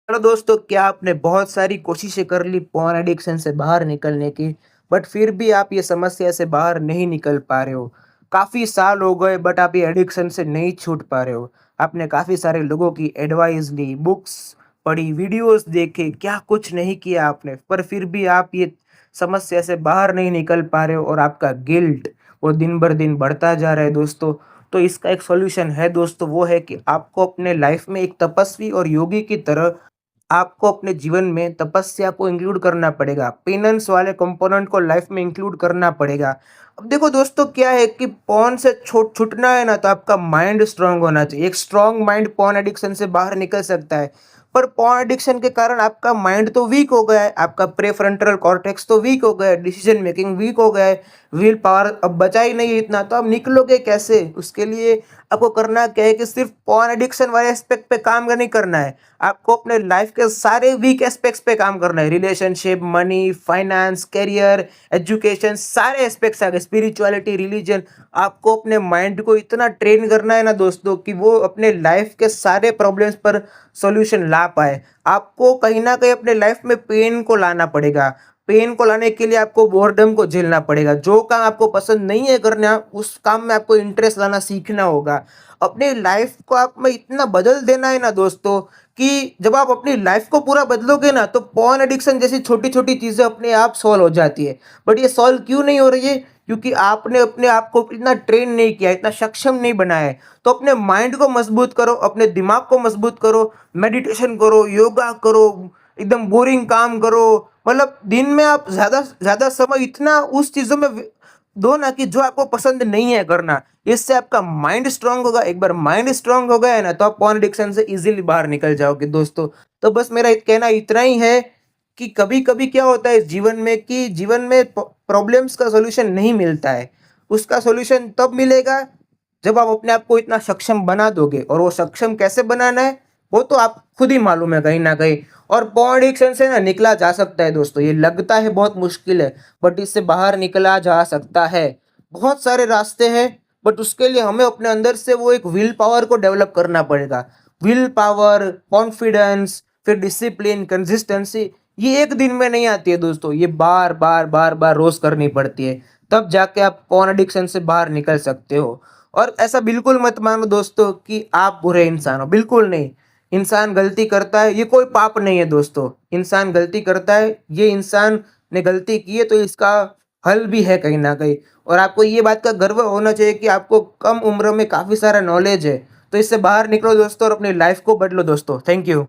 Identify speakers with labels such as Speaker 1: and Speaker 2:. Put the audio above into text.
Speaker 1: Hello दोस्तों, क्या आपने बहुत सारी कोशिशें कर ली पॉर्न एडिक्शन से बाहर निकलने की, बट फिर भी आप ये समस्या से बाहर नहीं निकल पा रहे हो। काफ़ी साल हो गए बट आप ये एडिक्शन से नहीं छूट पा रहे हो। आपने काफ़ी सारे लोगों की एडवाइस ली, बुक्स पढ़ी, वीडियोस देखे, क्या कुछ नहीं किया आपने, पर फिर भी आप ये समस्या से बाहर नहीं निकल पा रहे हो और आपका गिल्ट वो दिन भर दिन बढ़ता जा रहा है दोस्तों। तो इसका एक सॉल्यूशन है दोस्तों, वो है कि आपको अपने लाइफ में एक तपस्वी और योगी की तरह आपको अपने जीवन में तपस्या को इंक्लूड करना पड़ेगा। पेनेंस वाले कंपोनेंट को लाइफ में इंक्लूड करना पड़ेगा। अब देखो दोस्तों, क्या है कि पॉर्न से छूटना है ना, तो आपका माइंड स्ट्रांग होना चाहिए। एक स्ट्रांग माइंड पॉर्न एडिक्शन से बाहर निकल सकता है। पर पॉर्न एडिक्शन के कारण आपका माइंड तो वीक हो गया है, आपका प्रेफ्रंटल कॉर्टेक्स तो वीक हो गया है, डिसीजन मेकिंग वीक हो गया है, विल पावर अब बचा ही नहीं है इतना, तो आप निकलोगे कैसे? उसके लिए आपको करना क्या है कि सिर्फ पॉर्न एडिक्शन वाले एस्पेक्ट पे काम नहीं करना है। आपको अपने लाइफ के सारे वीक एस्पेक्ट्स पे काम करना है। Relationship, money, finance, career, education, सारे एस्पेक्ट्स आ गए, स्पिरिचुअलिटी, रिलीजन। आपको अपने माइंड को इतना ट्रेन करना है ना दोस्तों, कि वो अपने लाइफ के सारे प्रॉब्लम्स पर सॉल्यूशन ला पाए। आपको कहीं ना कहीं अपने लाइफ में पेन को लाना पड़ेगा। पेन को लाने के लिए आपको बोर्डम को झेलना पड़ेगा। जो काम आपको पसंद नहीं है करना, उस काम में आपको इंटरेस्ट लाना सीखना होगा। अपनी लाइफ को आप में इतना बदल देना है ना दोस्तों, कि जब आप अपनी लाइफ को पूरा बदलोगे ना, तो पॉर्न एडिक्शन जैसी छोटी छोटी चीजें अपने आप सॉल्व हो जाती है। बट ये सॉल्व क्यों नहीं हो रही है? क्योंकि आपने अपने आप को इतना ट्रेन नहीं किया, इतना सक्षम नहीं बनाया है। तो अपने माइंड को मजबूत करो, अपने दिमाग को मजबूत करो, मेडिटेशन करो, योगा करो, एकदम बोरिंग काम करो। मतलब दिन में आप ज्यादा ज्यादा समय इतना उस चीजों में दो ना, कि जो आपको पसंद नहीं है करना। इससे आपका माइंड स्ट्रांग होगा। एक बार माइंड स्ट्रांग हो गया है ना, तो आप पॉर्न एडिक्शन से इजीली बाहर निकल जाओगे दोस्तों। तो बस मेरा कहना इतना ही है कि कभी कभी क्या होता है इस जीवन में, कि जीवन में प्रॉब्लम्स का सॉल्यूशन नहीं मिलता है। उसका सॉल्यूशन तब मिलेगा जब आप अपने आप को इतना सक्षम बना दोगे। और वो सक्षम कैसे बनाना है, वो तो आप खुद ही मालूम है कहीं ना कहीं। और पॉर्न एडिक्शन से ना निकला जा सकता है दोस्तों। ये लगता है बहुत मुश्किल है, बट इससे बाहर निकला जा सकता है। बहुत सारे रास्ते हैं, बट उसके लिए हमें अपने अंदर से वो एक विल पावर को डेवलप करना पड़ेगा। विल पावर, कॉन्फिडेंस, फिर डिसिप्लिन, कंसिस्टेंसी, ये एक दिन में नहीं आती है दोस्तों। ये बार बार बार बार रोज करनी पड़ती है। तब जाके आप पॉर्न एडिक्शन से बाहर निकल सकते हो। और ऐसा बिल्कुल मत मानो दोस्तों कि आप बुरे इंसान हो, बिल्कुल नहीं। इंसान गलती करता है, ये कोई पाप नहीं है दोस्तों। इंसान गलती करता है, ये इंसान ने गलती की है, तो इसका हल भी है कहीं ना कहीं। और आपको ये बात का गर्व होना चाहिए कि आपको कम उम्र में काफी सारा नॉलेज है। तो इससे बाहर निकलो दोस्तों और अपनी लाइफ को बदलो दोस्तों। Thank you.